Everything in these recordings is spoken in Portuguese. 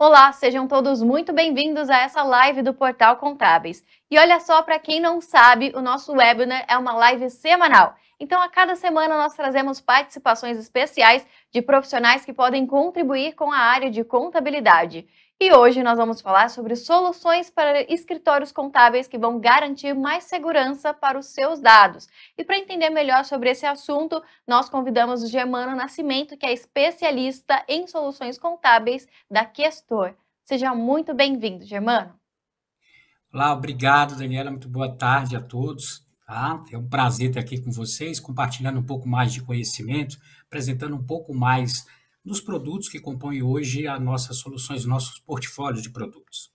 Olá, sejam todos muito bem-vindos a essa live do Portal Contábeis. E olha só, para quem não sabe, o nosso webinar é uma live semanal. Então, a cada semana nós trazemos participações especiais de profissionais que podem contribuir com a área de contabilidade. E hoje nós vamos falar sobre soluções para escritórios contábeis que vão garantir mais segurança para os seus dados. E para entender melhor sobre esse assunto, nós convidamos o Germano Nascimento, que é especialista em soluções contábeis da Questor. Seja muito bem-vindo, Germano. Olá, obrigado, Daniela. Muito boa tarde a todos. Tá? É um prazer estar aqui com vocês, compartilhando um pouco mais de conhecimento, apresentando um pouco mais dos produtos que compõem hoje as nossas soluções, nossos portfólios de produtos.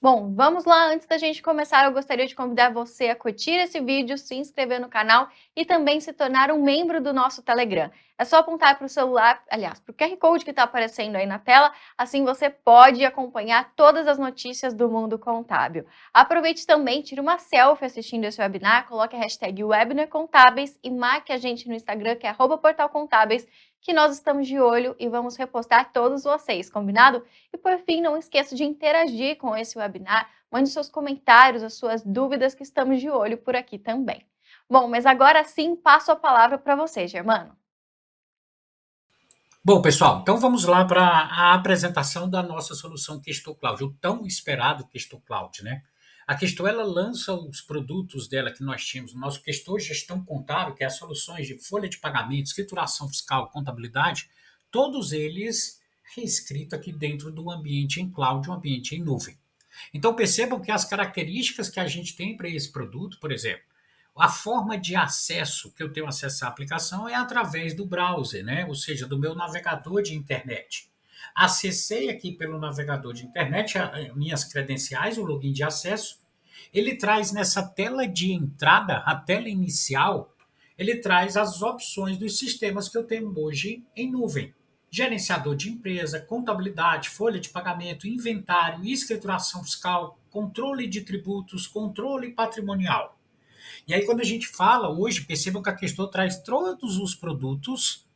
Bom, vamos lá. Antes da gente começar, eu gostaria de convidar você a curtir esse vídeo, se inscrever no canal e também se tornar um membro do nosso Telegram. É só apontar para o celular, aliás, para o QR Code que está aparecendo aí na tela, assim você pode acompanhar todas as notícias do mundo contábil. Aproveite também, tire uma selfie assistindo esse webinar, coloque a hashtag Webinar Contábeis e marque a gente no Instagram, que é @portalcontábeis, que nós estamos de olho e vamos repostar todos vocês, combinado? E por fim, não esqueça de interagir com esse webinar, mande seus comentários, as suas dúvidas, que estamos de olho por aqui também. Bom, mas agora sim, passo a palavra para você, Germano. Bom, pessoal, então vamos lá para a apresentação da nossa solução Questor Cloud, o tão esperado Questor Cloud, né? A Questor, ela lança os produtos dela que nós tínhamos, o nosso Questor Gestão Contábil, que é as soluções de folha de pagamento, escrituração fiscal, contabilidade, todos eles reescritos aqui dentro do ambiente em cloud, um ambiente em nuvem. Então percebam que as características que a gente tem para esse produto, por exemplo, a forma de acesso que eu tenho acesso à aplicação é através do browser, né? Ou seja, do meu navegador de internet. Acessei aqui pelo navegador de internet minhas credenciais, o login de acesso. Ele traz nessa tela de entrada, a tela inicial, ele traz as opções dos sistemas que eu tenho hoje em nuvem. Gerenciador de empresa, contabilidade, folha de pagamento, inventário, escrituração fiscal, controle de tributos, controle patrimonial. E aí, quando a gente fala hoje, percebam que a Questor traz todos os produtos,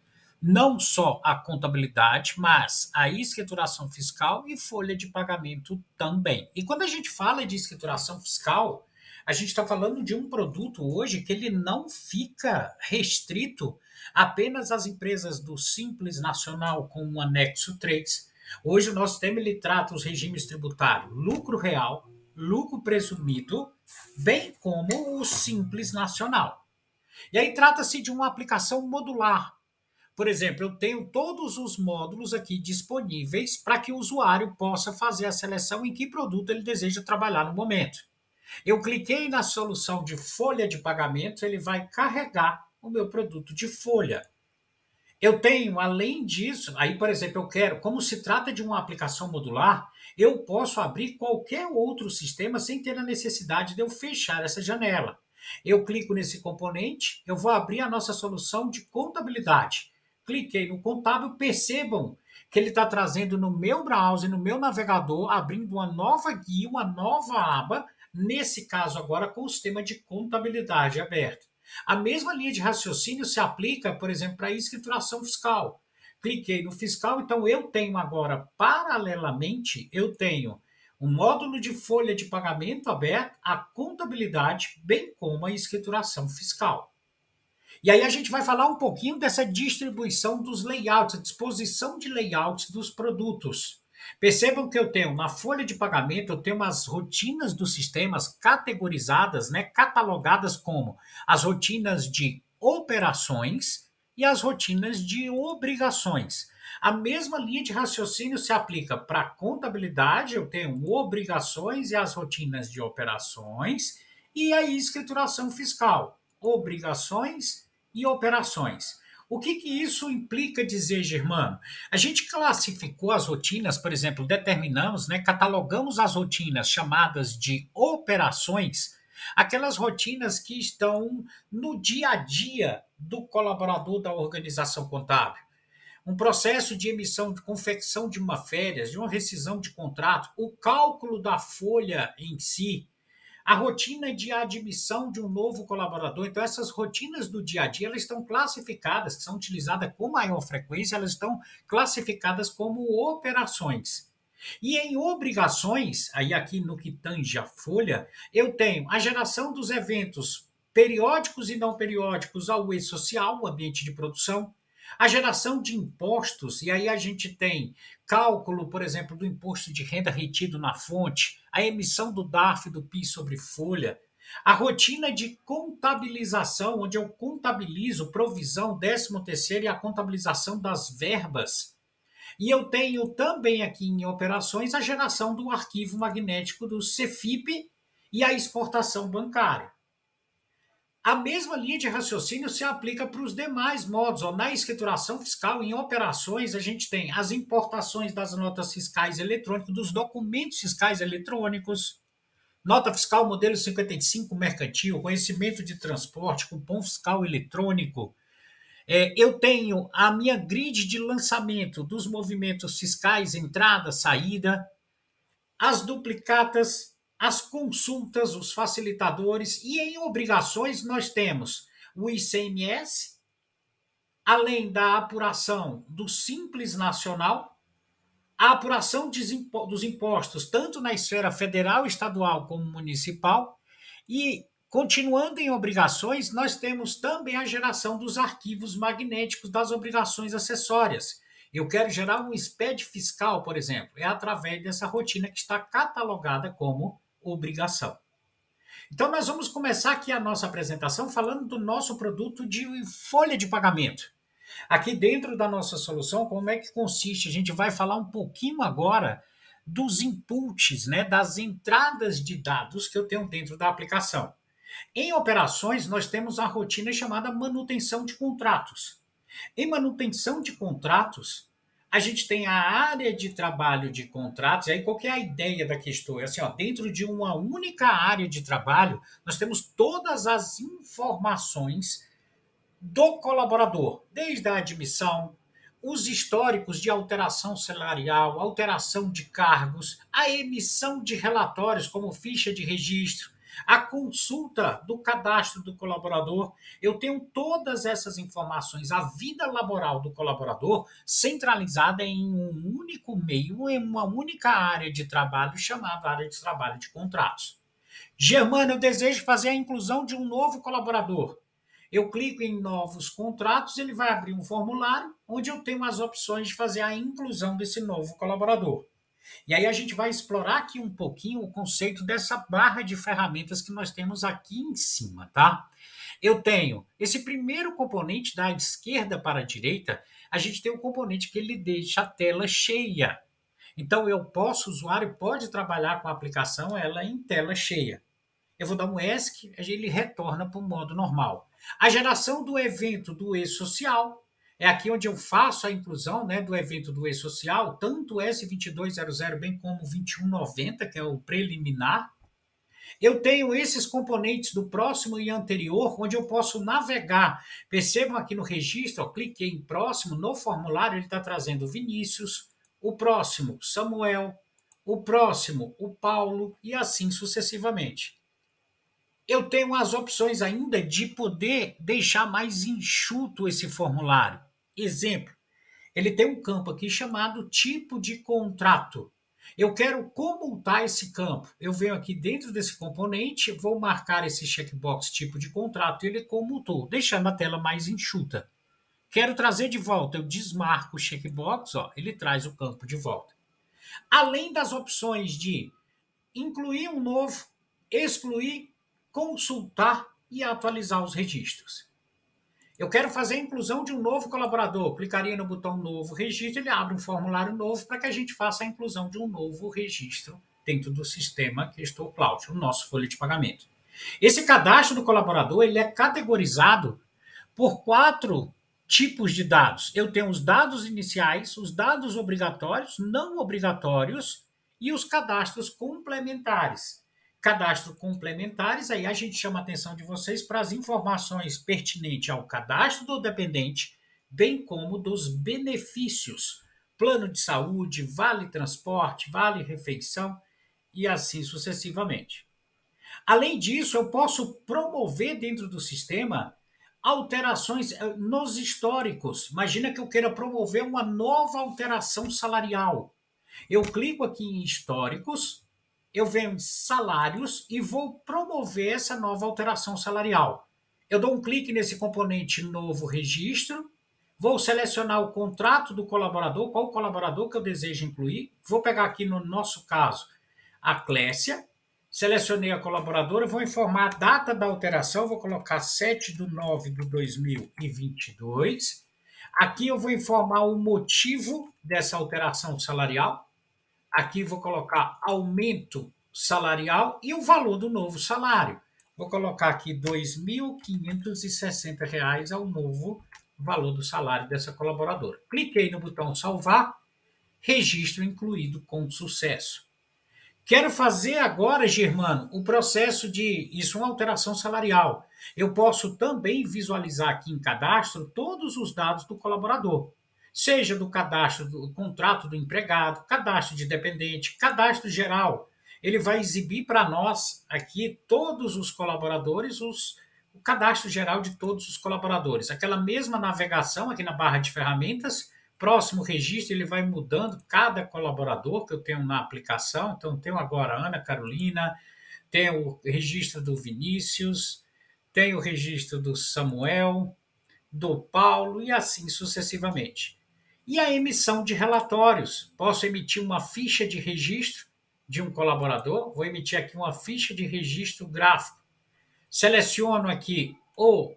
não só a contabilidade, mas a escrituração fiscal e folha de pagamento também. E quando a gente fala de escrituração fiscal, a gente está falando de um produto hoje que ele não fica restrito apenas às empresas do Simples Nacional com o anexo 3. Hoje o nosso tema ele trata os regimes tributários lucro real, lucro presumido, bem como o Simples Nacional. E aí trata-se de uma aplicação modular. Por exemplo, eu tenho todos os módulos aqui disponíveis para que o usuário possa fazer a seleção em que produto ele deseja trabalhar no momento. Eu cliquei na solução de folha de pagamento, ele vai carregar o meu produto de folha. Eu tenho, além disso, aí, por exemplo, eu quero, como se trata de uma aplicação modular, eu posso abrir qualquer outro sistema sem ter a necessidade de eu fechar essa janela. Eu clico nesse componente, eu vou abrir a nossa solução de contabilidade. Cliquei no contábil, percebam que ele está trazendo no meu browser, no meu navegador, abrindo uma nova guia, uma nova aba, nesse caso agora com o sistema de contabilidade aberto. A mesma linha de raciocínio se aplica, por exemplo, para a escrituração fiscal. Cliquei no fiscal, então eu tenho agora, paralelamente, eu tenho um módulo de folha de pagamento aberto, a contabilidade, bem como a escrituração fiscal. E aí a gente vai falar um pouquinho dessa distribuição dos layouts, a disposição de layouts dos produtos. Percebam que eu tenho na folha de pagamento, eu tenho as rotinas dos sistemas categorizadas, né, catalogadas como as rotinas de operações e as rotinas de obrigações. A mesma linha de raciocínio se aplica para a contabilidade, eu tenho obrigações e as rotinas de operações, e a escrituração fiscal, obrigações e operações. O que isso implica dizer, Germano? A gente classificou as rotinas, por exemplo, determinamos, né, catalogamos as rotinas chamadas de operações, aquelas rotinas que estão no dia a dia do colaborador da organização contábil. Um processo de emissão, de confecção de uma férias, de uma rescisão de contrato, o cálculo da folha em si, A rotina de admissão de um novo colaborador. Então, essas rotinas do dia a dia, elas estão classificadas, que são utilizadas com maior frequência, elas estão classificadas como operações. E em obrigações, aí aqui no que tange a folha, eu tenho a geração dos eventos periódicos e não periódicos ao e-social, o ambiente de produção, a geração de impostos, e aí a gente tem cálculo, por exemplo, do imposto de renda retido na fonte, a emissão do DARF do PIS sobre folha, a rotina de contabilização, onde eu contabilizo provisão, 13º e a contabilização das verbas. E eu tenho também aqui em operações a geração do arquivo magnético do CEFIP e a exportação bancária. A mesma linha de raciocínio se aplica para os demais modos. Na escrituração fiscal, em operações, a gente tem as importações das notas fiscais eletrônicas, dos documentos fiscais eletrônicos, nota fiscal modelo 55 mercantil, conhecimento de transporte, cupom fiscal eletrônico. Eu tenho a minha grid de lançamento dos movimentos fiscais, entrada, saída, as duplicatas, as consultas, os facilitadores, e em obrigações nós temos o ICMS, além da apuração do Simples Nacional, a apuração dos impostos, tanto na esfera federal, estadual como municipal, e, continuando em obrigações, nós temos também a geração dos arquivos magnéticos das obrigações acessórias. Eu quero gerar um SPED fiscal, por exemplo, é através dessa rotina que está catalogada como obrigação. Então, nós vamos começar aqui a nossa apresentação falando do nosso produto de folha de pagamento. Aqui dentro da nossa solução, como é que consiste? A gente vai falar um pouquinho agora dos inputs, né, das entradas de dados que eu tenho dentro da aplicação. Em operações, nós temos a rotina chamada manutenção de contratos. Em manutenção de contratos, a gente tem a área de trabalho de contratos, e aí qual que é a ideia da questão? É assim, dentro de uma única área de trabalho, nós temos todas as informações do colaborador, desde a admissão, os históricos de alteração salarial, alteração de cargos, a emissão de relatórios como ficha de registro, a consulta do cadastro do colaborador. Eu tenho todas essas informações, a vida laboral do colaborador centralizada em um único meio, em uma única área de trabalho chamada área de trabalho de contratos. Germano, eu desejo fazer a inclusão de um novo colaborador. Eu clico em novos contratos, ele vai abrir um formulário onde eu tenho as opções de fazer a inclusão desse novo colaborador. E aí a gente vai explorar aqui um pouquinho o conceito dessa barra de ferramentas que nós temos aqui em cima, tá? Eu tenho esse primeiro componente da esquerda para a direita, a gente tem um componente que ele deixa a tela cheia. Então o usuário pode trabalhar com a aplicação ela em tela cheia. Eu vou dar um ESC, ele retorna para o modo normal. A geração do evento do e-social, é aqui onde eu faço a inclusão, né, do evento do e-social, tanto o S2200 bem como o 2190, que é o preliminar. Eu tenho esses componentes do próximo e anterior, onde eu posso navegar. Percebam aqui no registro, cliquei em próximo, no formulário ele está trazendo o Vinícius, o próximo Samuel, o próximo o Paulo e assim sucessivamente. Eu tenho as opções ainda de poder deixar mais enxuto esse formulário. Exemplo, ele tem um campo aqui chamado tipo de contrato. Eu quero comutar esse campo. Eu venho aqui dentro desse componente, vou marcar esse checkbox tipo de contrato e ele comutou, deixando a tela mais enxuta. Quero trazer de volta, eu desmarco o checkbox, ele traz o campo de volta. Além das opções de incluir um novo, excluir, consultar e atualizar os registros. Eu quero fazer a inclusão de um novo colaborador. Clicaria no botão novo registro, ele abre um formulário novo para que a gente faça a inclusão de um novo registro dentro do sistema Questor Cloud, o nosso folha de pagamento. Esse cadastro do colaborador ele é categorizado por 4 tipos de dados. Eu tenho os dados iniciais, os dados obrigatórios, não obrigatórios e os cadastros complementares. Cadastro complementares, aí a gente chama a atenção de vocês para as informações pertinentes ao cadastro do dependente, bem como dos benefícios, plano de saúde, vale transporte, vale refeição e assim sucessivamente. Além disso, eu posso promover dentro do sistema alterações nos históricos. Imagina que eu queira promover uma nova alteração salarial. Eu clico aqui em históricos, eu venho em salários e vou promover essa nova alteração salarial. Eu dou um clique nesse componente novo registro, vou selecionar o contrato do colaborador, qual colaborador que eu desejo incluir. Vou pegar aqui no nosso caso a Clécia, selecionei a colaboradora, vou informar a data da alteração, vou colocar 7/9/2022. Aqui eu vou informar o motivo dessa alteração salarial. Aqui vou colocar aumento salarial e o valor do novo salário. Vou colocar aqui R$ 2.560 é o novo valor do salário dessa colaboradora. Cliquei no botão salvar, registro incluído com sucesso. Quero fazer agora, Germano, o processo de isso, uma alteração salarial. Eu posso também visualizar aqui em cadastro todos os dados do colaborador, seja do cadastro do contrato do empregado, cadastro de dependente, cadastro geral. Ele vai exibir para nós aqui todos os colaboradores, o cadastro geral de todos os colaboradores. Aquela mesma navegação aqui na barra de ferramentas. Próximo registro, ele vai mudando cada colaborador que eu tenho na aplicação. Então, tenho agora a Ana Carolina, tenho o registro do Vinícius, tenho o registro do Samuel, do Paulo e assim sucessivamente. E a emissão de relatórios. Posso emitir uma ficha de registro de um colaborador. Vou emitir aqui uma ficha de registro gráfico. Seleciono aqui o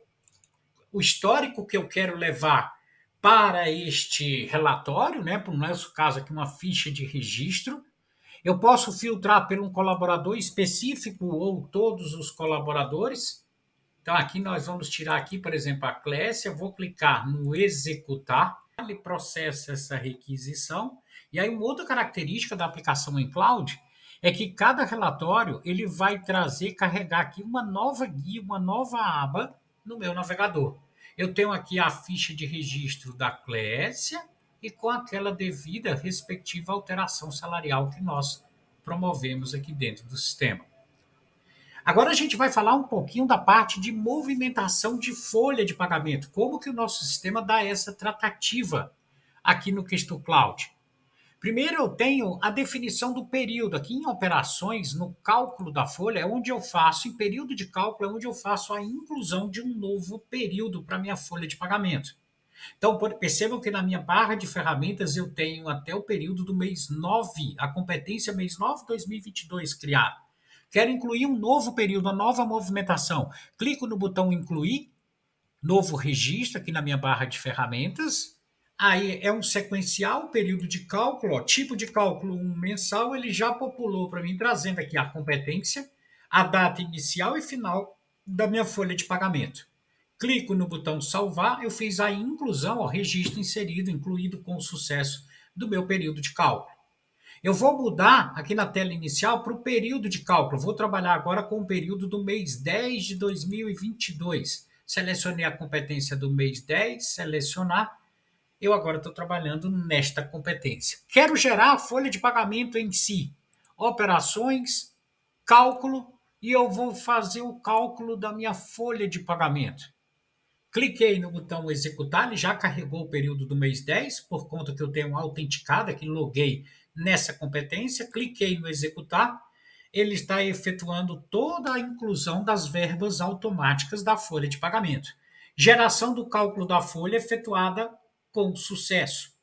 histórico que eu quero levar para este relatório, né? Para o nosso caso aqui, uma ficha de registro. Eu posso filtrar por um colaborador específico ou todos os colaboradores. Então, aqui nós vamos tirar aqui, por exemplo, a Clécia, vou clicar no executar, ele processa essa requisição. E aí, uma outra característica da aplicação em cloud é que cada relatório ele vai carregar aqui uma nova guia, uma nova aba no meu navegador. Eu tenho aqui a ficha de registro da Clécia e com aquela devida respectiva alteração salarial que nós promovemos aqui dentro do sistema. Agora a gente vai falar um pouquinho da parte de movimentação de folha de pagamento, como que o nosso sistema dá essa tratativa aqui no Questo Cloud. Primeiro eu tenho a definição do período. Aqui em operações, no cálculo da folha, é onde eu faço, em período de cálculo, é onde eu faço a inclusão de um novo período para a minha folha de pagamento. Então, percebam que na minha barra de ferramentas eu tenho até o período do mês 9, a competência mês 9 de 2022 criada. Quero incluir um novo período, uma nova movimentação. Clico no botão incluir, novo registro aqui na minha barra de ferramentas. Aí é um sequencial, período de cálculo, ó, tipo de cálculo mensal, ele já populou para mim, trazendo aqui a competência, a data inicial e final da minha folha de pagamento. Clico no botão salvar, eu fiz a inclusão, ó, registro inserido, incluído com sucesso do meu período de cálculo. Eu vou mudar aqui na tela inicial para o período de cálculo. Vou trabalhar agora com o período do mês 10 de 2022. Selecionei a competência do mês 10, selecionar. Eu agora estou trabalhando nesta competência. Quero gerar a folha de pagamento em si. Operações, cálculo, e eu vou fazer o cálculo da minha folha de pagamento. Cliquei no botão executar, ele já carregou o período do mês 10, por conta que eu tenho autenticado, que loguei nessa competência. Cliquei no executar, ele está efetuando toda a inclusão das verbas automáticas da folha de pagamento. Geração do cálculo da folha efetuada com sucesso.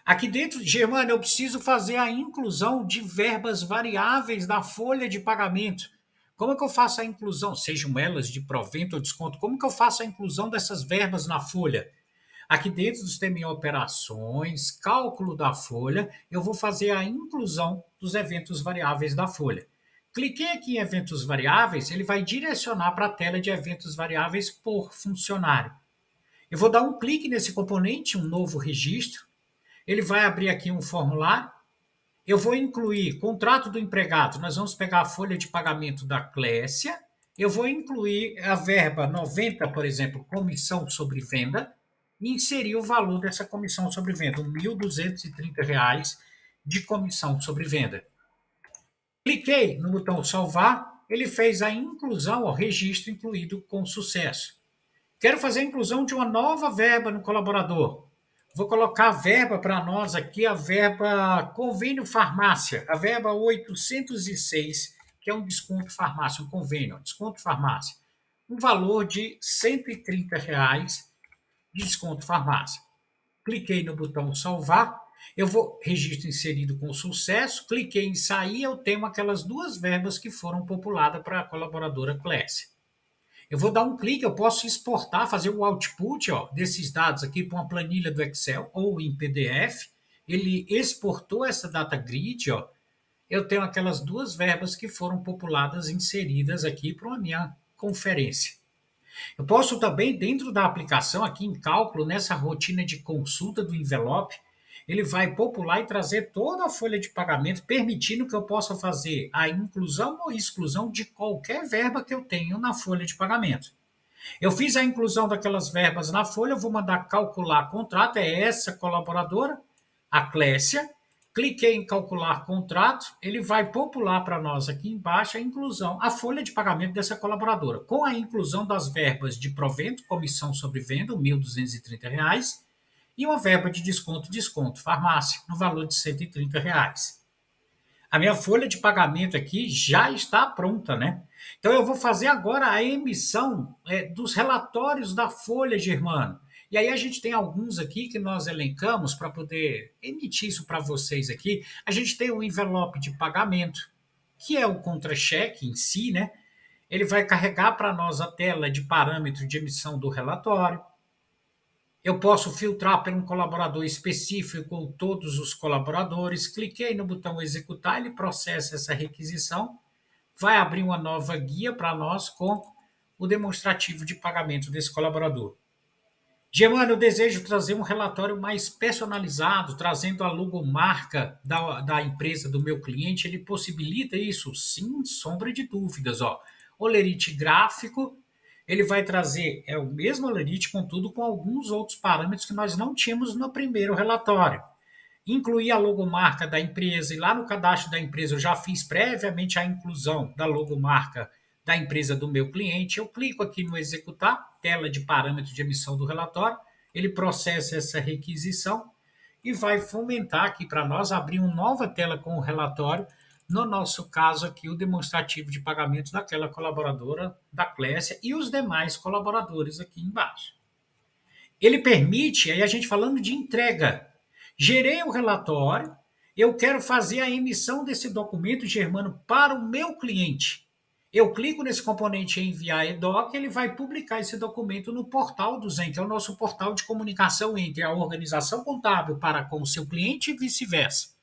Aqui dentro, Germano, eu preciso fazer a inclusão de verbas variáveis da folha de pagamento. Como é que eu faço a inclusão, sejam elas de provento ou desconto, como que eu faço a inclusão dessas verbas na folha? Aqui dentro do sistema em operações, cálculo da folha, eu vou fazer a inclusão dos eventos variáveis da folha. Cliquei aqui em eventos variáveis, ele vai direcionar para a tela de eventos variáveis por funcionário. Eu vou dar um clique nesse componente, um novo registro. Ele vai abrir aqui um formulário. Eu vou incluir contrato do empregado. Nós vamos pegar a folha de pagamento da Clécia. Eu vou incluir a verba 90, por exemplo, comissão sobre venda, e inserir o valor dessa comissão sobre venda, R$ 1.230 de comissão sobre venda. Cliquei no botão salvar. ele fez a inclusão, o registro incluído com sucesso. Quero fazer a inclusão de uma nova verba no colaborador. Vou colocar a verba para nós aqui, a verba convênio farmácia, a verba 806, que é um desconto farmácia, um convênio, desconto farmácia. Um valor de R$ 130 de desconto farmácia. Cliquei no botão salvar, eu vou registro inserido com sucesso, cliquei em sair, eu tenho aquelas duas verbas que foram populadas para a colaboradora Clécia. Eu vou dar um clique, eu posso exportar, fazer o output desses dados aqui para uma planilha do Excel ou em PDF. Ele exportou essa data grid, eu tenho aquelas duas verbas que foram populadas, inseridas aqui para a minha conferência. Eu posso também, dentro da aplicação, aqui em cálculo, nessa rotina de consulta do envelope, ele vai popular e trazer toda a folha de pagamento, permitindo que eu possa fazer a inclusão ou exclusão de qualquer verba que eu tenho na folha de pagamento. Eu fiz a inclusão daquelas verbas na folha, eu vou mandar calcular contrato, é essa colaboradora, a Clécia. Cliquei em calcular contrato, ele vai popular para nós aqui embaixo a inclusão, a folha de pagamento dessa colaboradora, com a inclusão das verbas de provento, comissão sobre venda, R$ 1.230, e uma verba de desconto farmácia, no valor de R$ 130. A minha folha de pagamento aqui já está pronta, né? Então eu vou fazer agora a emissão dos relatórios da folha, Germano. E aí a gente tem alguns aqui que nós elencamos para poder emitir isso para vocês aqui. A gente tem o envelope de pagamento, que é o contra-cheque em si, né? Ele vai carregar para nós a tela de parâmetro de emissão do relatório. Eu posso filtrar para um colaborador específico ou todos os colaboradores. Cliquei no botão executar, ele processa essa requisição, vai abrir uma nova guia para nós com o demonstrativo de pagamento desse colaborador. Germano, eu desejo trazer um relatório mais personalizado, trazendo a logomarca da empresa do meu cliente. Ele possibilita isso? Sim, sombra de dúvidas. Olerite gráfico, ele vai trazer o mesmo Olerite, contudo, com alguns outros parâmetros que nós não tínhamos no primeiro relatório. Incluir a logomarca da empresa, e lá no cadastro da empresa eu já fiz previamente a inclusão da logomarca da empresa do meu cliente. Eu clico aqui no executar, tela de parâmetro de emissão do relatório, ele processa essa requisição e vai fomentar aqui para nós abrir uma nova tela com o relatório, no nosso caso aqui o demonstrativo de pagamento daquela colaboradora da Clécia e os demais colaboradores aqui embaixo. Ele permite, aí a gente falando de entrega, gerei o relatório, eu quero fazer a emissão desse documento, Germano, para o meu cliente. Eu clico nesse componente em enviar EDOC, ele vai publicar esse documento no portal do Zen, que é o nosso portal de comunicação entre a organização contábil para com o seu cliente e vice-versa.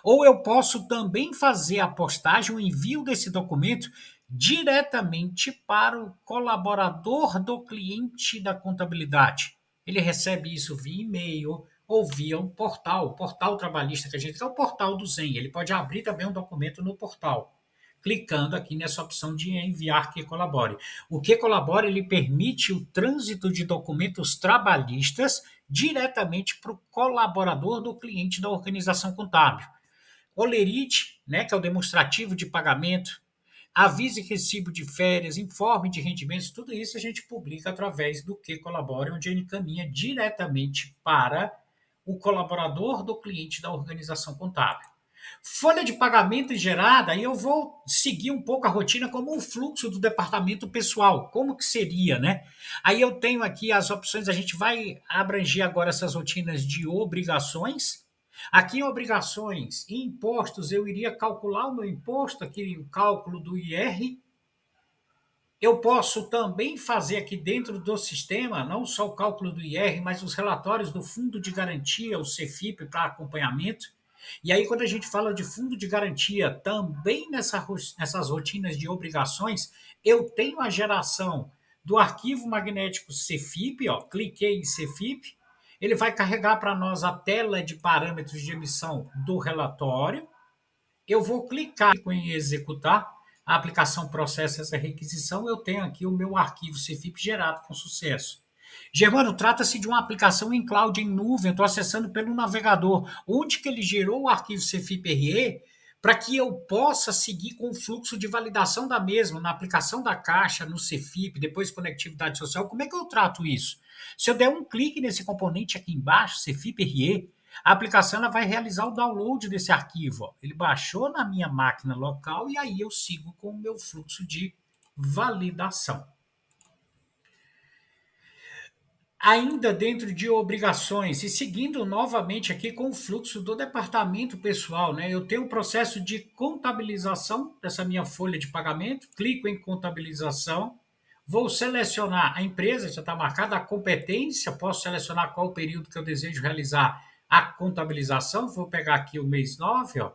Ou eu posso também fazer a postagem, o envio desse documento diretamente para o colaborador do cliente da contabilidade. Ele recebe isso via e-mail ou via um portal, o portal trabalhista que a gente tem, é o portal do Zen. Ele pode abrir também um documento no portal, clicando aqui nessa opção de enviar que colabore. O que colabora, ele permite o trânsito de documentos trabalhistas diretamente para o colaborador do cliente da organização contábil. Olerite, né, que é o demonstrativo de pagamento, aviso e recibo de férias, informe de rendimentos, tudo isso a gente publica através do que colabora, onde ele encaminha diretamente para o colaborador do cliente da organização contábil. Folha de pagamento gerada, aí eu vou seguir um pouco a rotina como o fluxo do departamento pessoal, como que seria, né? Aí eu tenho aqui as opções, a gente vai abranger agora essas rotinas de obrigações. Aqui em obrigações e impostos, eu iria calcular o meu imposto, aqui o cálculo do IR. Eu posso também fazer aqui dentro do sistema, não só o cálculo do IR, mas os relatórios do Fundo de Garantia, o CFIP, para acompanhamento. E aí, quando a gente fala de fundo de garantia, também nessas rotinas de obrigações, eu tenho a geração do arquivo magnético CFIP, cliquei em CFIP, ele vai carregar para nós a tela de parâmetros de emissão do relatório. Eu vou clicar em executar, a aplicação processa essa requisição, eu tenho aqui o meu arquivo CFIP gerado com sucesso. Germano, trata-se de uma aplicação em cloud, em nuvem, eu estou acessando pelo navegador. Onde que ele gerou o arquivo CFIP-RE, para que eu possa seguir com o fluxo de validação da mesma, na aplicação da caixa, no Cefip, depois conectividade social. Como é que eu trato isso? Se eu der um clique nesse componente aqui embaixo, Cefip RE, a aplicação ela vai realizar o download desse arquivo. Ó. Ele baixou na minha máquina local e aí eu sigo com o meu fluxo de validação. Ainda dentro de obrigações e seguindo novamente aqui com o fluxo do departamento pessoal, né? Eu tenho o processo de contabilização dessa minha folha de pagamento, clico em contabilização, vou selecionar a empresa, já está marcada a competência, posso selecionar qual o período que eu desejo realizar a contabilização, vou pegar aqui o mês 9, ó,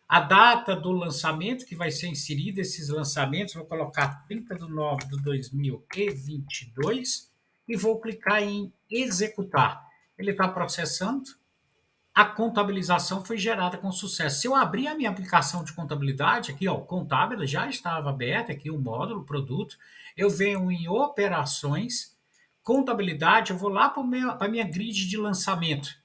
a data do lançamento que vai ser inserida, esses lançamentos, vou colocar 30/9/2022 e vou clicar em executar. Ele está processando, a contabilização foi gerada com sucesso. Se eu abrir a minha aplicação de contabilidade, aqui, ó, contábil, já estava aberta, aqui o módulo, produto, eu venho em operações, contabilidade, eu vou lá para a minha grid de lançamento.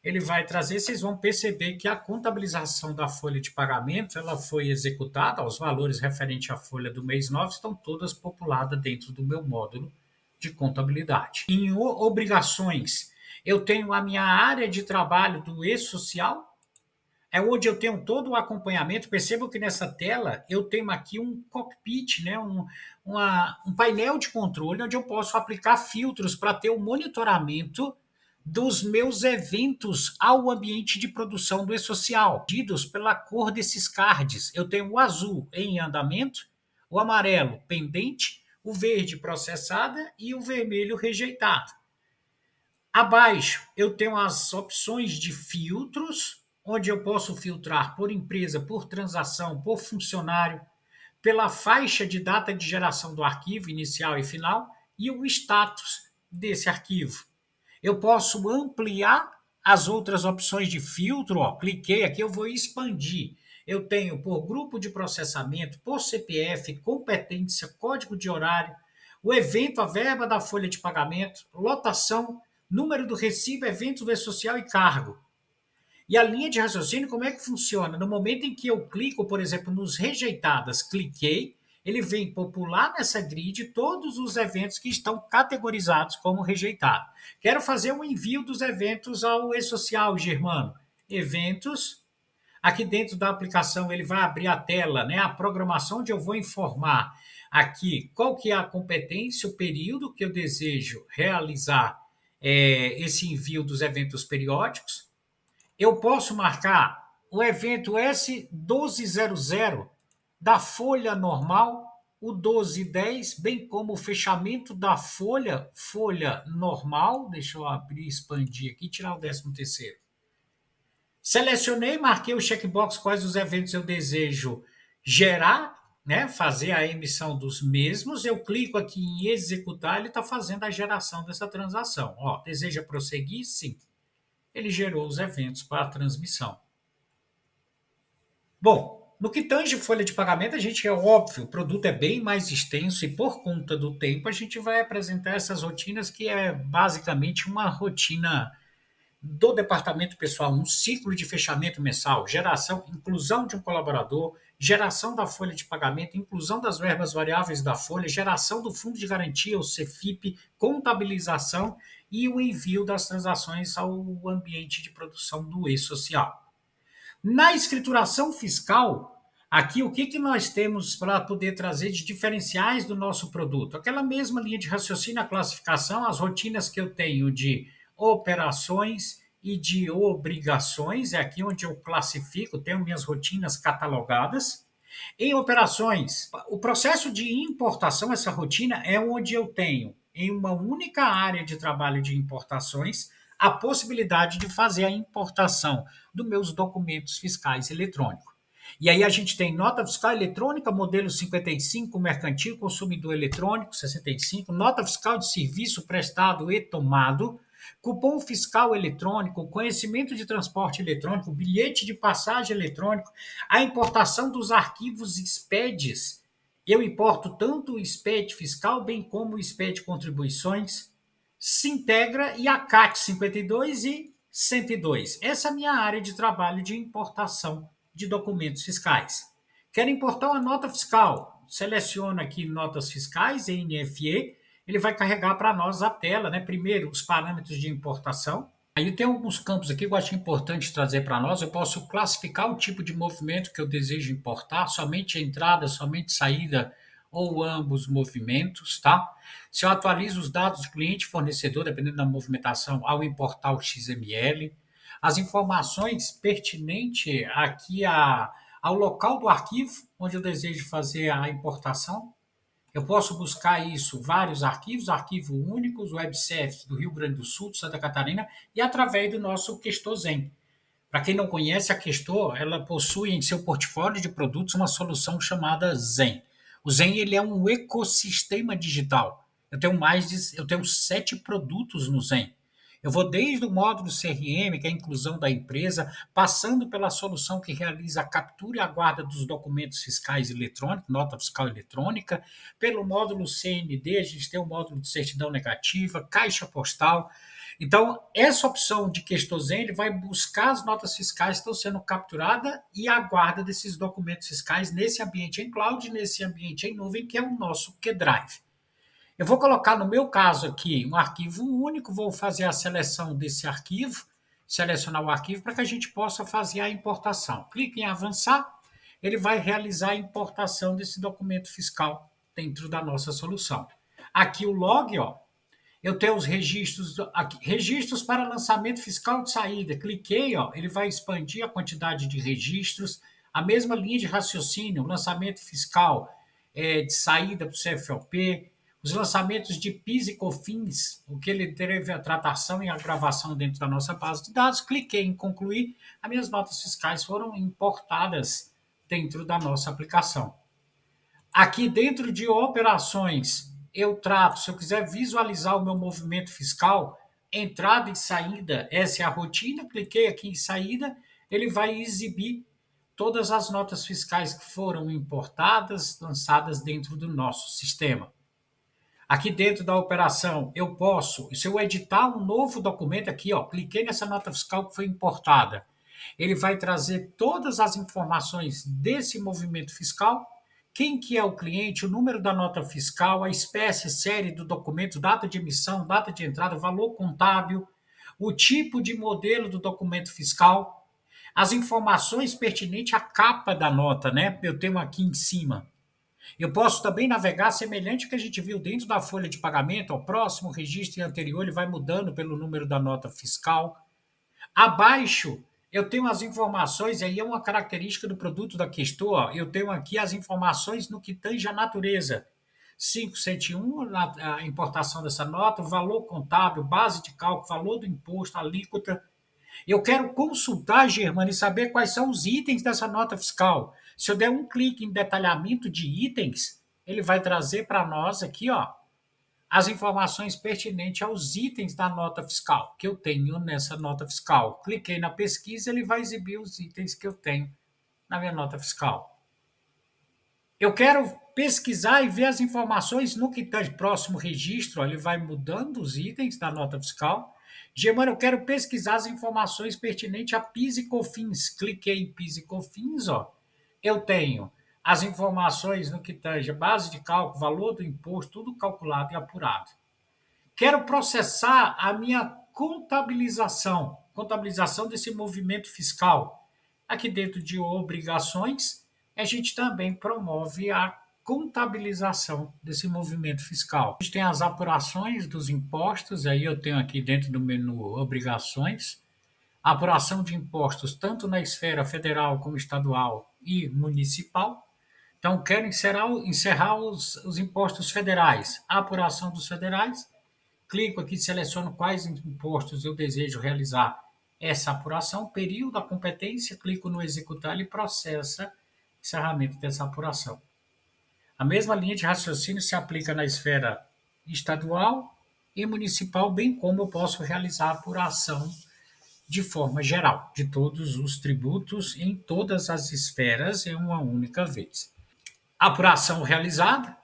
Ele vai trazer, vocês vão perceber que a contabilização da folha de pagamento, ela foi executada, os valores referentes à folha do mês 9 estão todas populadas dentro do meu módulo de contabilidade. Em obrigações, eu tenho a minha área de trabalho do e-social, é onde eu tenho todo o acompanhamento. Percebam que nessa tela eu tenho aqui um cockpit, né, um painel de controle, onde eu posso aplicar filtros para ter o monitoramento dos meus eventos ao ambiente de produção do e-social, divididos pela cor desses cards. Eu tenho o azul em andamento, o amarelo pendente, o verde processada e o vermelho rejeitado. Abaixo eu tenho as opções de filtros, onde eu posso filtrar por empresa, por transação, por funcionário, pela faixa de data de geração do arquivo inicial e final e o status desse arquivo. Eu posso ampliar as outras opções de filtro, ó, cliquei aqui, eu vou expandir. Eu tenho por grupo de processamento, por CPF, competência, código de horário, o evento, a verba da folha de pagamento, lotação, número do recibo, evento do e-social e cargo. E a linha de raciocínio, como é que funciona? No momento em que eu clico, por exemplo, nos rejeitadas, cliquei, ele vem popular nessa grid todos os eventos que estão categorizados como rejeitado. Quero fazer um envio dos eventos ao e-social, Germano. Eventos. Aqui dentro da aplicação ele vai abrir a tela, né? A programação onde eu vou informar aqui qual que é a competência, o período que eu desejo realizar esse envio dos eventos periódicos. Eu posso marcar o evento S1200 da folha normal, o 1210, bem como o fechamento da folha normal. Deixa eu abrir, expandir aqui, tirar o 13º. Selecionei, marquei o checkbox quais os eventos eu desejo gerar, né, fazer a emissão dos mesmos. Eu clico aqui em executar, ele está fazendo a geração dessa transação. Ó, deseja prosseguir? Sim. Ele gerou os eventos para a transmissão. Bom, no que tange folha de pagamento, a gente é óbvio, o produto é bem mais extenso e por conta do tempo a gente vai apresentar essas rotinas que é basicamente uma rotina do departamento pessoal, um ciclo de fechamento mensal, geração, inclusão de um colaborador, geração da folha de pagamento, inclusão das verbas variáveis da folha, geração do fundo de garantia, o Cefip, contabilização e o envio das transações ao ambiente de produção do e-social. Na escrituração fiscal, aqui o que nós temos para poder trazer de diferenciais do nosso produto? Aquela mesma linha de raciocínio, a classificação, as rotinas que eu tenho de operações e de obrigações, é aqui onde eu classifico, tenho minhas rotinas catalogadas. Em operações, o processo de importação, essa rotina, é onde eu tenho, em uma única área de trabalho de importações, a possibilidade de fazer a importação dos meus documentos fiscais eletrônicos. E aí a gente tem nota fiscal eletrônica, modelo 55, mercantil, consumidor eletrônico, 65, nota fiscal de serviço prestado e tomado, cupom fiscal eletrônico, conhecimento de transporte eletrônico, bilhete de passagem eletrônico, a importação dos arquivos SPEDs. Eu importo tanto o SPED fiscal, bem como o SPED contribuições, Sintegra e a CAT 52 e 102. Essa é a minha área de trabalho de importação de documentos fiscais. Quero importar uma nota fiscal. Seleciono aqui notas fiscais, NFE, ele vai carregar para nós a tela, né? Primeiro, os parâmetros de importação. Aí tem alguns campos aqui que eu acho importante trazer para nós. Eu posso classificar o tipo de movimento que eu desejo importar, somente entrada, somente saída ou ambos movimentos, tá? Se eu atualizo os dados de cliente e fornecedor, dependendo da movimentação, ao importar o XML, as informações pertinentes aqui ao local do arquivo, onde eu desejo fazer a importação. Eu posso buscar isso, vários arquivos, arquivo únicos, webservice do Rio Grande do Sul, de Santa Catarina, e através do nosso Questor Zen. Para quem não conhece, a Questor, ela possui em seu portfólio de produtos uma solução chamada Zen. O Zen ele é um ecossistema digital. Eu tenho 7 produtos no Zen. Eu vou desde o módulo CRM, que é a inclusão da empresa, passando pela solução que realiza a captura e a guarda dos documentos fiscais eletrônicos, nota fiscal eletrônica, pelo módulo CND, a gente tem o módulo de certidão negativa, caixa postal. Então, essa opção de Questozen, ele vai buscar as notas fiscais que estão sendo capturadas e a guarda desses documentos fiscais nesse ambiente em cloud, nesse ambiente em nuvem, que é o nosso QDrive. Eu vou colocar, no meu caso aqui, um arquivo único, vou fazer a seleção desse arquivo, selecionar o arquivo para que a gente possa fazer a importação. Clique em avançar, ele vai realizar a importação desse documento fiscal dentro da nossa solução. Aqui o log, ó, eu tenho os registros, aqui, registros para lançamento fiscal de saída. Cliquei, ó, ele vai expandir a quantidade de registros, a mesma linha de raciocínio, lançamento fiscal de saída para o CFLP, os lançamentos de PIS e COFINS, o que ele teve a tratação e a gravação dentro da nossa base de dados, cliquei em concluir, as minhas notas fiscais foram importadas dentro da nossa aplicação. Aqui dentro de operações, eu trato, se eu quiser visualizar o meu movimento fiscal, entrada e saída, essa é a rotina, cliquei aqui em saída, ele vai exibir todas as notas fiscais que foram importadas, lançadas dentro do nosso sistema. Aqui dentro da operação, eu posso, se eu editar um novo documento aqui, ó, cliquei nessa nota fiscal que foi importada, ele vai trazer todas as informações desse movimento fiscal, quem que é o cliente, o número da nota fiscal, a espécie, série do documento, data de emissão, data de entrada, valor contábil, o tipo de modelo do documento fiscal, as informações pertinentes à capa da nota, né? Eu tenho aqui em cima. Eu posso também navegar semelhante ao que a gente viu dentro da folha de pagamento, ao próximo registro e anterior, ele vai mudando pelo número da nota fiscal. Abaixo, eu tenho as informações, aí é uma característica do produto da Questor, eu tenho aqui as informações no que tange a natureza. 571, a importação dessa nota, o valor contábil, base de cálculo, valor do imposto, alíquota. Eu quero consultar, Germano, e saber quais são os itens dessa nota fiscal. Se eu der um clique em detalhamento de itens, ele vai trazer para nós aqui, ó, as informações pertinentes aos itens da nota fiscal que eu tenho nessa nota fiscal. Cliquei na pesquisa, ele vai exibir os itens que eu tenho na minha nota fiscal. Eu quero pesquisar e ver as informações no que está próximo registro, ó, ele vai mudando os itens da nota fiscal. Germano, eu quero pesquisar as informações pertinentes a PIS e COFINS. Cliquei em PIS e COFINS, ó. Eu tenho as informações no que tange base de cálculo, valor do imposto, tudo calculado e apurado. Quero processar a minha contabilização desse movimento fiscal. Aqui dentro de obrigações, a gente também promove a contabilização desse movimento fiscal. A gente tem as apurações dos impostos, aí eu tenho aqui dentro do menu obrigações, a apuração de impostos tanto na esfera federal como estadual e municipal. Então, quero encerrar os impostos federais, a apuração dos federais, clico aqui, seleciono quais impostos eu desejo realizar essa apuração, período da competência, clico no executar e processa encerramento dessa apuração. A mesma linha de raciocínio se aplica na esfera estadual e municipal, bem como eu posso realizar a apuração de forma geral, de todos os tributos em todas as esferas em uma única vez. Apuração realizada,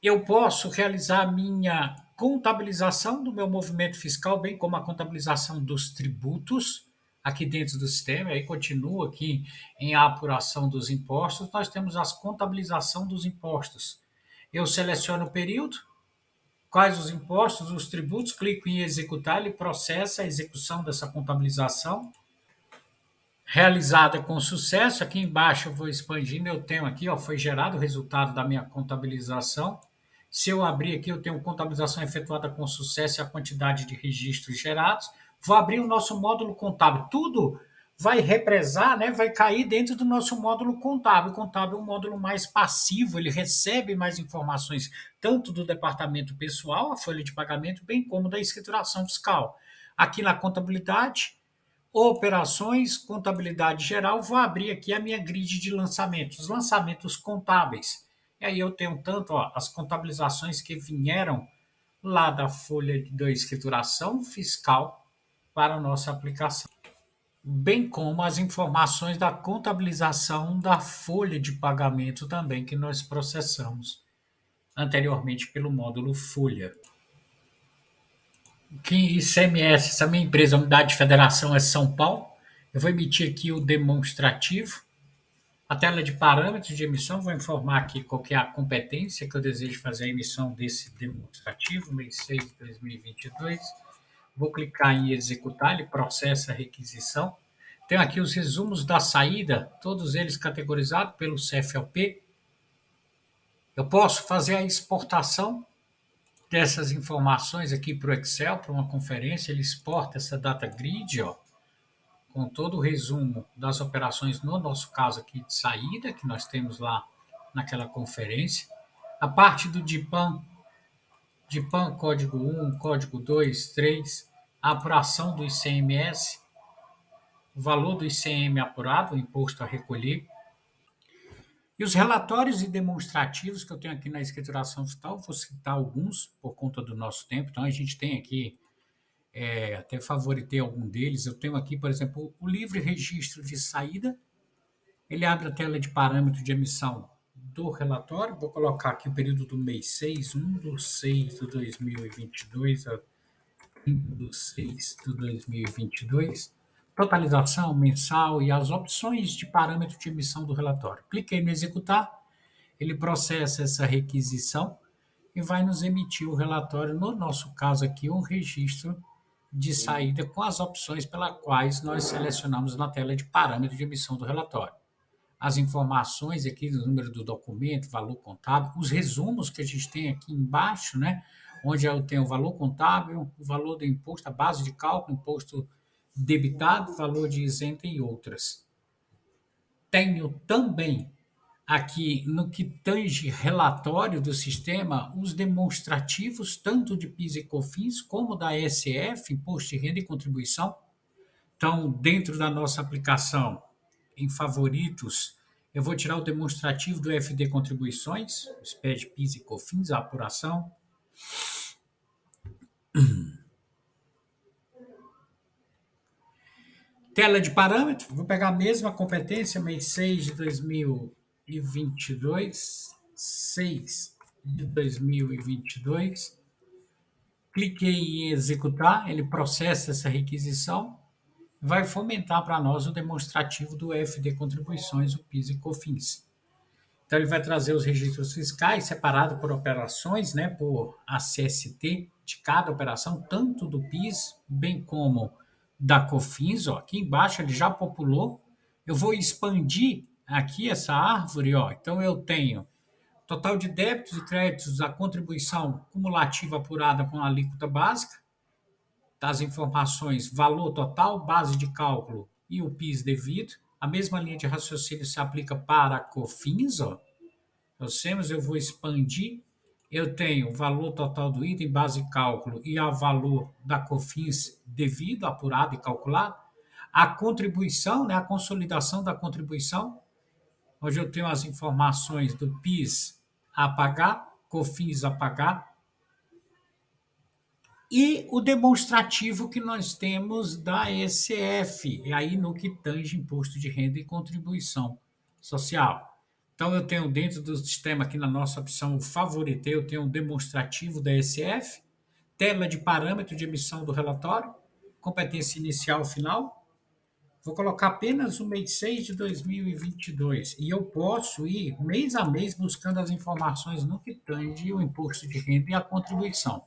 eu posso realizar a minha contabilização do meu movimento fiscal, bem como a contabilização dos tributos. aqui dentro do sistema, aí continua aqui em apuração dos impostos, nós temos a contabilização dos impostos. Eu seleciono o período, quais os impostos, os tributos, clico em executar, ele processa a execução dessa contabilização, realizada com sucesso. Aqui embaixo eu vou expandindo, eu tenho aqui, ó, foi gerado o resultado da minha contabilização. Se eu abrir aqui, eu tenho contabilização efetuada com sucesso e a quantidade de registros gerados. Vou abrir o nosso módulo contábil. Tudo vai represar, né, vai cair dentro do nosso módulo contábil. O contábil é um módulo mais passivo, ele recebe mais informações tanto do departamento pessoal, a folha de pagamento, bem como da escrituração fiscal. Aqui na contabilidade, operações, contabilidade geral, vou abrir aqui a minha grid de lançamentos, lançamentos contábeis. E aí eu tenho tanto as contabilizações que vieram lá da folha da escrituração fiscal para a nossa aplicação, bem como as informações da contabilização da folha de pagamento também que nós processamos anteriormente pelo módulo folha. Que ICMS, essa minha empresa, a unidade de federação é São Paulo. Eu vou emitir aqui o demonstrativo. A tela de parâmetros de emissão, vou informar aqui qual que é a competência que eu desejo fazer a emissão desse demonstrativo, mês 6 de 2022. Vou clicar em executar, ele processa a requisição. Tenho aqui os resumos da saída, todos eles categorizados pelo CFLP. Eu posso fazer a exportação dessas informações aqui para o Excel, para uma conferência, ele exporta essa data grid, ó, com todo o resumo das operações, no nosso caso aqui de saída, que nós temos lá naquela conferência. A parte do DIPAM código 1, código 2, 3, a apuração do ICMS, o valor do ICM apurado, o imposto a recolher. E os relatórios e demonstrativos que eu tenho aqui na escrituração fiscal, vou citar alguns por conta do nosso tempo. Então, a gente tem aqui, até favoritei algum deles. Eu tenho aqui, por exemplo, o livre registro de saída. Ele abre a tela de parâmetro de emissão do relatório. Vou colocar aqui o período do mês 6, 1 do 6 de 2022 a 5 do 6 de 2022. Totalização mensal e as opções de parâmetro de emissão do relatório. Cliquei no executar, ele processa essa requisição e vai nos emitir o relatório, no nosso caso aqui, um registro de saída com as opções pelas quais nós selecionamos na tela de parâmetro de emissão do relatório. As informações aqui do número do documento, valor contábil, os resumos que a gente tem aqui embaixo, né, onde eu tenho o valor contábil, o valor do imposto, a base de cálculo, imposto debitado, valor de isento e outras. Tenho também aqui, no que tange relatório do sistema, os demonstrativos tanto de PIS e COFINS como da SF, Imposto de Renda e Contribuição. Então, dentro da nossa aplicação, em favoritos, eu vou tirar o demonstrativo do FD Contribuições, o SPED, PIS e COFINS, a apuração. Tela de parâmetro, vou pegar a mesma competência, mês 6 de 2022, 6 de 2022. Cliquei em executar, ele processa essa requisição, vai fomentar para nós o demonstrativo do FD Contribuições, o PIS e COFINS. Então, ele vai trazer os registros fiscais separados por operações, né, por ACST de cada operação, tanto do PIS, bem como da COFINS. Ó, aqui embaixo ele já populou. Eu vou expandir aqui essa árvore. Ó. Então, eu tenho total de débitos e créditos, a contribuição cumulativa apurada com a alíquota básica, das informações, valor total, base de cálculo e o PIS devido. A mesma linha de raciocínio se aplica para a COFINS. Ó. Eu vou expandir. Eu tenho o valor total do item, base de cálculo e o valor da COFINS devido, apurado e calculado. A contribuição, né, a consolidação da contribuição, onde eu tenho as informações do PIS a pagar, COFINS a pagar, e o demonstrativo que nós temos da SF, e aí no que tange imposto de renda e contribuição social. Então, eu tenho dentro do sistema aqui na nossa opção o favoritei, eu tenho um demonstrativo da SF, tela de parâmetro de emissão do relatório, competência inicial final, Vou colocar apenas o mês 6 de 2022 e eu posso ir mês a mês buscando as informações no que tange o imposto de renda e a contribuição.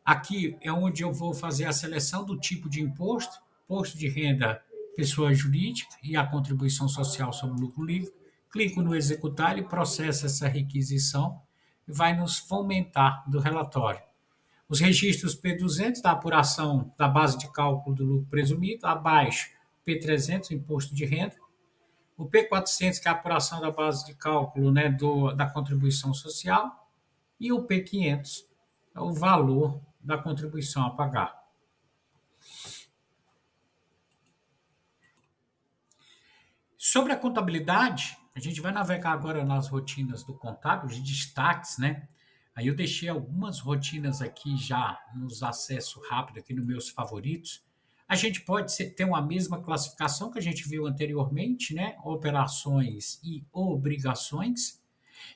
Aqui é onde eu vou fazer a seleção do tipo de imposto, imposto de renda pessoa jurídica e a contribuição social sobre o lucro livre. Clico no executar, ele processa essa requisição e vai nos fomentar do relatório. Os registros P200 da apuração da base de cálculo do lucro presumido, abaixo P300, imposto de renda, o P400, que é a apuração da base de cálculo, né, da contribuição social, e o P500, é o valor da contribuição a pagar. Sobre a contabilidade, a gente vai navegar agora nas rotinas do contábil, de destaques, né? Aí eu deixei algumas rotinas aqui já nos acessos rápidos, aqui nos meus favoritos. A gente pode ter uma mesma classificação que a gente viu anteriormente, né? Operações e obrigações.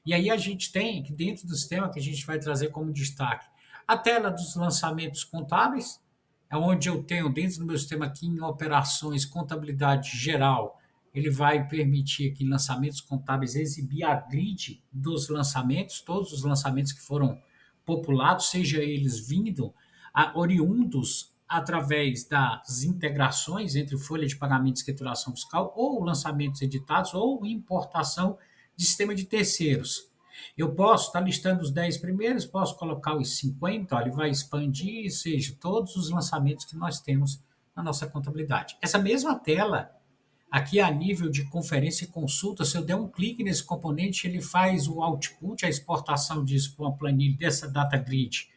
E aí a gente tem, que dentro do sistema que a gente vai trazer como destaque, a tela dos lançamentos contábeis, é onde eu tenho dentro do meu sistema aqui em operações, contabilidade geral, ele vai permitir aqui em lançamentos contábeis exibir a grid dos lançamentos, todos os lançamentos que foram populados, seja eles oriundos através das integrações entre folha de pagamento e escrituração fiscal, ou lançamentos editados, ou importação de sistema de terceiros. Eu posso estar listando os 10 primeiros, posso colocar os 50, ó, ele vai expandir, seja, todos os lançamentos que nós temos na nossa contabilidade. Essa mesma tela, aqui a nível de conferência e consulta, se eu der um clique nesse componente, ele faz o output, a exportação disso para uma planilha, dessa data grid,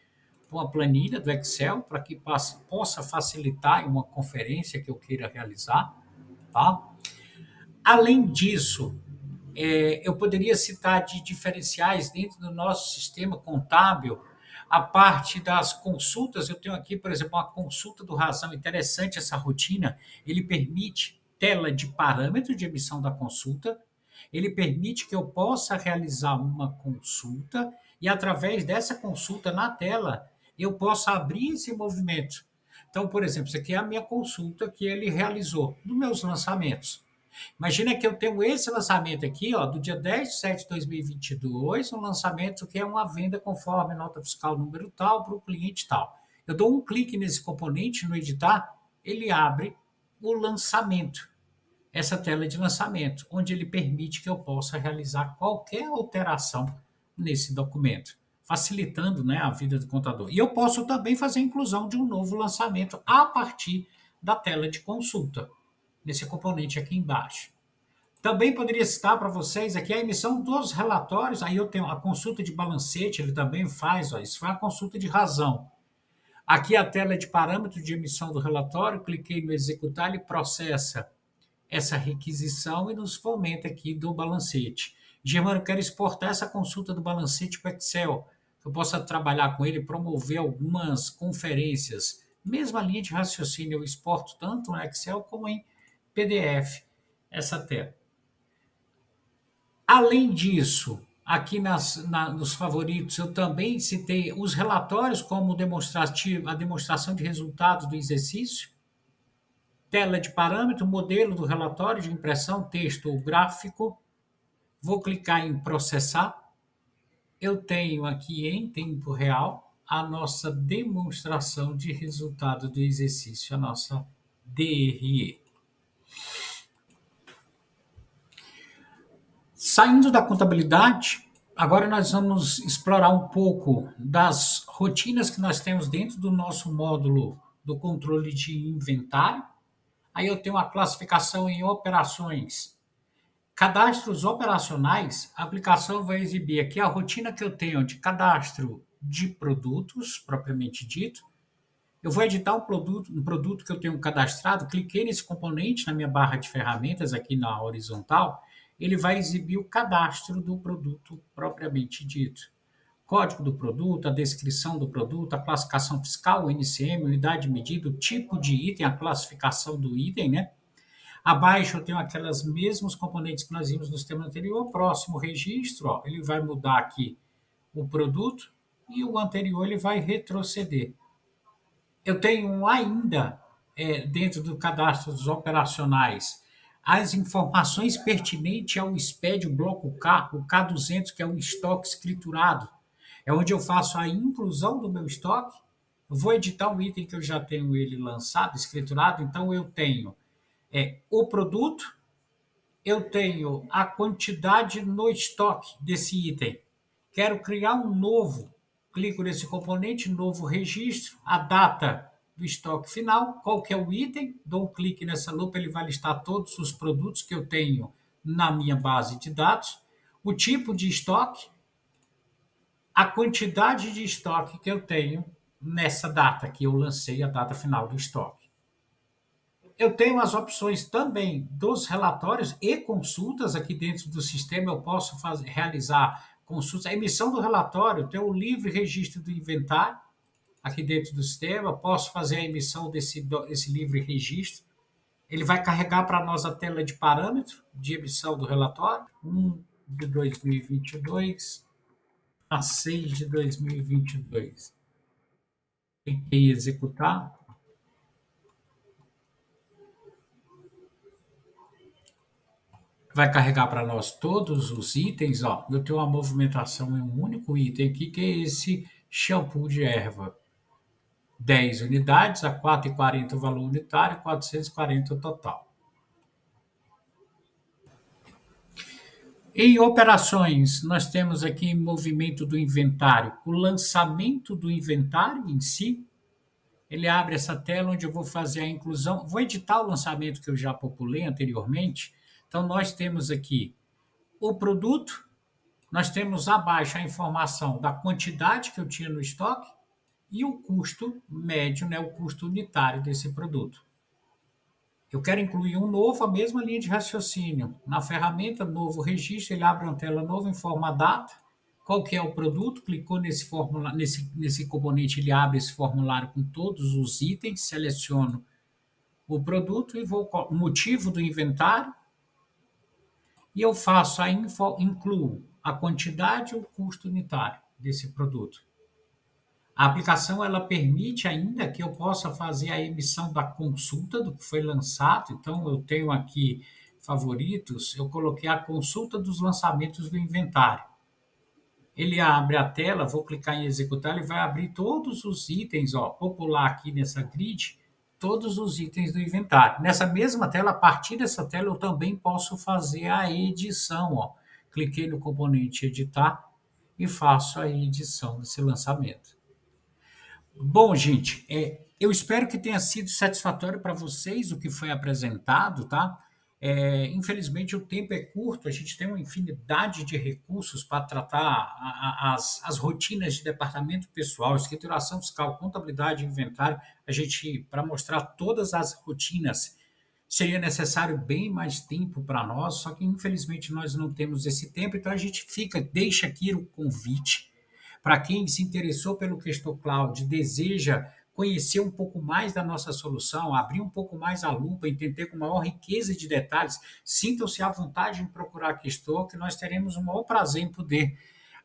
para uma planilha do Excel, para que possa facilitar em uma conferência que eu queira realizar. Tá? Além disso, eu poderia citar de diferenciais dentro do nosso sistema contábil, a parte das consultas. Eu tenho aqui, por exemplo, uma consulta do Razão, interessante essa rotina, ele permite tela de parâmetro de emissão da consulta, ele permite que eu possa realizar uma consulta e, através dessa consulta na tela, eu possa abrir esse movimento. Então, por exemplo, isso aqui é a minha consulta que ele realizou nos meus lançamentos. Imagina que eu tenho esse lançamento aqui, ó, do dia 10 de 7 de 2022, um lançamento que é uma venda conforme nota fiscal número tal para o cliente tal. Eu dou um clique nesse componente no editar, ele abre o lançamento, essa tela de lançamento, onde ele permite que eu possa realizar qualquer alteração nesse documento, facilitando, né, a vida do contador. E eu posso também fazer a inclusão de um novo lançamento a partir da tela de consulta, nesse componente aqui embaixo. Também poderia citar para vocês aqui a emissão dos relatórios. Aí eu tenho a consulta de balancete, ele também faz, ó, isso foi a consulta de razão. Aqui a tela de parâmetro de emissão do relatório, cliquei no executar, ele processa essa requisição e nos fomenta aqui do balancete. Germano, eu quero exportar essa consulta do balancete para o Excel, que eu possa trabalhar com ele, promover algumas conferências. Mesma linha de raciocínio, eu exporto tanto no Excel como em PDF, essa tela. Além disso, aqui nos favoritos, eu também citei os relatórios como a demonstração de resultados do exercício, tela de parâmetro, modelo do relatório de impressão, texto ou gráfico. Vou clicar em processar. Eu tenho aqui em tempo real a nossa demonstração de resultado do exercício, a nossa DRE. Saindo da contabilidade, agora nós vamos explorar um pouco das rotinas que nós temos dentro do nosso módulo do controle de inventário. Aí eu tenho a classificação em operações. Cadastros operacionais, a aplicação vai exibir aqui a rotina que eu tenho de cadastro de produtos, propriamente dito. Eu vou editar um produto que eu tenho cadastrado, cliquei nesse componente na minha barra de ferramentas aqui na horizontal, ele vai exibir o cadastro do produto propriamente dito. Código do produto, a descrição do produto, a classificação fiscal, o NCM, unidade de medida, o tipo de item, a classificação do item, né? Abaixo eu tenho aquelas mesmos componentes que nós vimos no sistema anterior. Próximo registro, ó, ele vai mudar aqui o produto e o anterior ele vai retroceder. Eu tenho ainda dentro do cadastro dos operacionais, as informações pertinentes ao SPED, o bloco K, o K200, que é um estoque escriturado, é onde eu faço a inclusão do meu estoque. Eu vou editar um item que eu já tenho ele lançado, escriturado, então eu tenho o produto, eu tenho a quantidade no estoque desse item. Quero criar um novo, clico nesse componente, novo registro, a data do estoque final, qual que é o item, dou um clique nessa lupa, ele vai listar todos os produtos que eu tenho na minha base de dados, o tipo de estoque, a quantidade de estoque que eu tenho nessa data que eu lancei, a data final do estoque. Eu tenho as opções também dos relatórios e consultas aqui dentro do sistema. Eu posso realizar consultas. A emissão do relatório, tem o livre registro do inventário aqui dentro do sistema. Posso fazer a emissão desse livre registro. Ele vai carregar para nós a tela de parâmetro de emissão do relatório. 1 de 2022 a 6 de 2022. Cliquei em executar. Vai carregar para nós todos os itens. Ó, eu tenho uma movimentação em um único item aqui, que é esse shampoo de erva. 10 unidades, a 4,40 o valor unitário, 440 o total. Em operações, nós temos aqui movimento do inventário, o lançamento do inventário em si. Ele abre essa tela onde eu vou fazer a inclusão. Vou editar o lançamento que eu já populei anteriormente. Então, nós temos aqui o produto, nós temos abaixo a informação da quantidade que eu tinha no estoque e o custo médio, né, o custo unitário desse produto. Eu quero incluir um novo, a mesma linha de raciocínio. Na ferramenta, novo registro, ele abre uma tela nova, informa a data, qual que é o produto, clicou nesse formulário, nesse componente, ele abre esse formulário com todos os itens, seleciono o produto e o motivo do inventário, e eu faço incluo a quantidade e o custo unitário desse produto. A aplicação ela permite ainda que eu possa fazer a emissão da consulta do que foi lançado. Então, eu tenho aqui favoritos, eu coloquei a consulta dos lançamentos do inventário. Ele abre a tela, vou clicar em executar, ele vai abrir todos os itens, ó, popular aqui nessa grid, todos os itens do inventário. Nessa mesma tela, a partir dessa tela, eu também posso fazer a edição. Ó. Cliquei no componente editar e faço a edição desse lançamento. Bom, gente, eu espero que tenha sido satisfatório para vocês o que foi apresentado, tá? Infelizmente o tempo é curto, a gente tem uma infinidade de recursos para tratar as rotinas de departamento pessoal, escrituração fiscal, contabilidade, inventário. Para mostrar todas as rotinas, seria necessário bem mais tempo para nós, só que infelizmente nós não temos esse tempo, então a gente deixa aqui o convite para quem se interessou pelo Questo Cloud, deseja conhecer um pouco mais da nossa solução, abrir um pouco mais a lupa, entender com maior riqueza de detalhes, sintam-se à vontade em procurar a Questo, que nós teremos o maior prazer em poder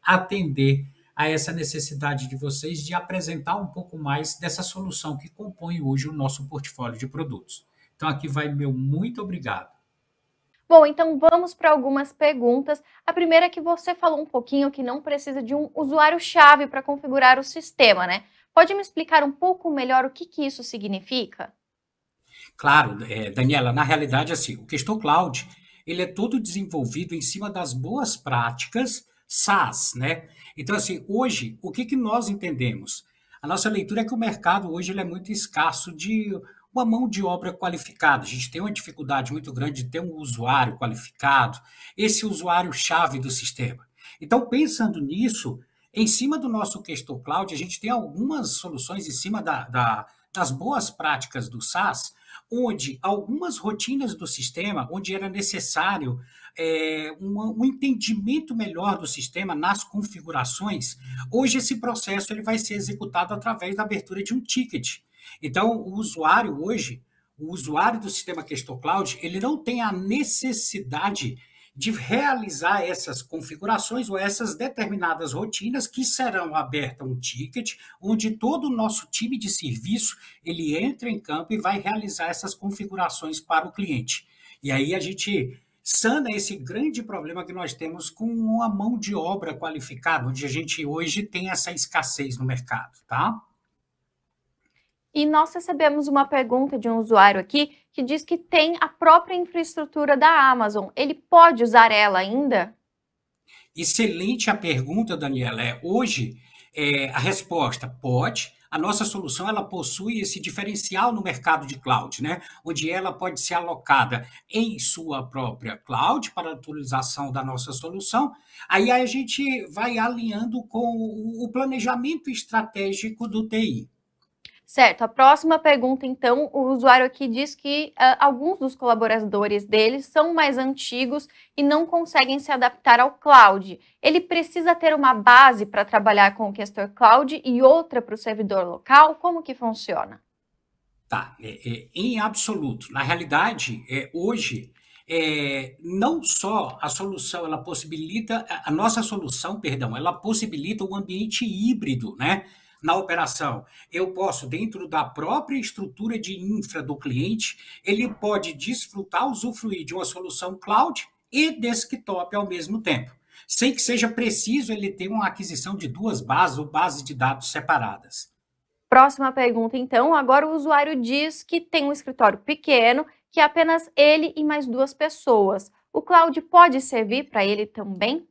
atender a essa necessidade de vocês de apresentar um pouco mais dessa solução que compõe hoje o nosso portfólio de produtos. Então, aqui vai meu muito obrigado. Bom, então vamos para algumas perguntas. A primeira é que você falou um pouquinho que não precisa de um usuário-chave para configurar o sistema, né? Pode me explicar um pouco melhor o que isso significa? Claro, Daniela, na realidade, assim, o Questo Cloud, ele é todo desenvolvido em cima das boas práticas SaaS, né? Então, assim, hoje, o que nós entendemos? A nossa leitura é que o mercado hoje ele é muito escasso de uma mão de obra qualificada. A gente tem uma dificuldade muito grande de ter um usuário qualificado, esse usuário-chave do sistema. Então, pensando nisso, em cima do nosso Questo Cloud, a gente tem algumas soluções em cima das boas práticas do SaaS, onde algumas rotinas do sistema, onde era necessário um entendimento melhor do sistema nas configurações, hoje esse processo ele vai ser executado através da abertura de um ticket. Então, o usuário do sistema Questo Cloud, ele não tem a necessidade de realizar essas configurações ou essas determinadas rotinas que serão abertas um ticket, onde todo o nosso time de serviço ele entra em campo e vai realizar essas configurações para o cliente. E aí a gente sana esse grande problema que nós temos com uma mão de obra qualificada, onde a gente hoje tem essa escassez no mercado, tá? E nós recebemos uma pergunta de um usuário aqui que diz que tem a própria infraestrutura da Amazon. Ele pode usar ela ainda? Excelente a pergunta, Daniela. Hoje, a resposta pode. A nossa solução ela possui esse diferencial no mercado de cloud, né? Onde ela pode ser alocada em sua própria cloud para a atualização da nossa solução. Aí a gente vai alinhando com o planejamento estratégico do TI. Certo, a próxima pergunta, então, o usuário aqui diz que alguns dos colaboradores deles são mais antigos e não conseguem se adaptar ao cloud. Ele precisa ter uma base para trabalhar com o Questor Cloud e outra para o servidor local? Como que funciona? Tá, em absoluto. Na realidade, hoje, não só a solução, ela possibilita, a nossa solução, perdão, ela possibilita um ambiente híbrido, né? Na operação, eu posso, dentro da própria estrutura de infra do cliente, ele pode desfrutar, usufruir de uma solução cloud e desktop ao mesmo tempo, sem que seja preciso ele ter uma aquisição de duas bases ou bases de dados separadas. Próxima pergunta, então. Agora o usuário diz que tem um escritório pequeno, que é apenas ele e mais duas pessoas. O cloud pode servir para ele também?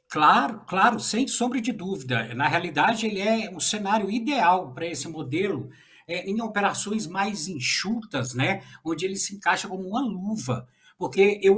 Claro, claro, sem sombra de dúvida. Na realidade, ele é um cenário ideal para esse modelo em operações mais enxutas, né? Onde ele se encaixa como uma luva, porque eu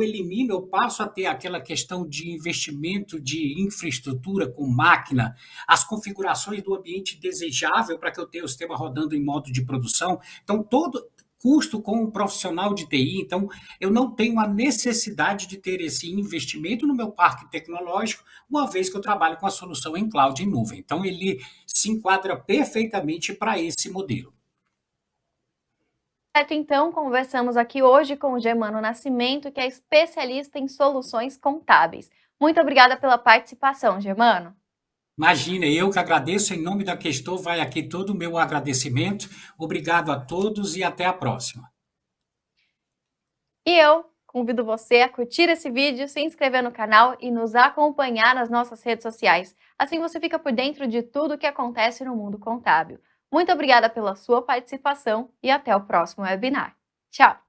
passo a ter aquela questão de investimento de infraestrutura com máquina, as configurações do ambiente desejável para que eu tenha o sistema rodando em modo de produção. Então, todo custo com o profissional de TI. Então, eu não tenho a necessidade de ter esse investimento no meu parque tecnológico, uma vez que eu trabalho com a solução em cloud em nuvem. Então, ele se enquadra perfeitamente para esse modelo. Certo, então, conversamos aqui hoje com o Germano Nascimento, que é especialista em soluções contábeis. Muito obrigada pela participação, Germano. Imagina, eu que agradeço, em nome da Questor, vai aqui todo o meu agradecimento. Obrigado a todos e até a próxima. E eu convido você a curtir esse vídeo, se inscrever no canal e nos acompanhar nas nossas redes sociais. Assim você fica por dentro de tudo o que acontece no mundo contábil. Muito obrigada pela sua participação e até o próximo webinar. Tchau!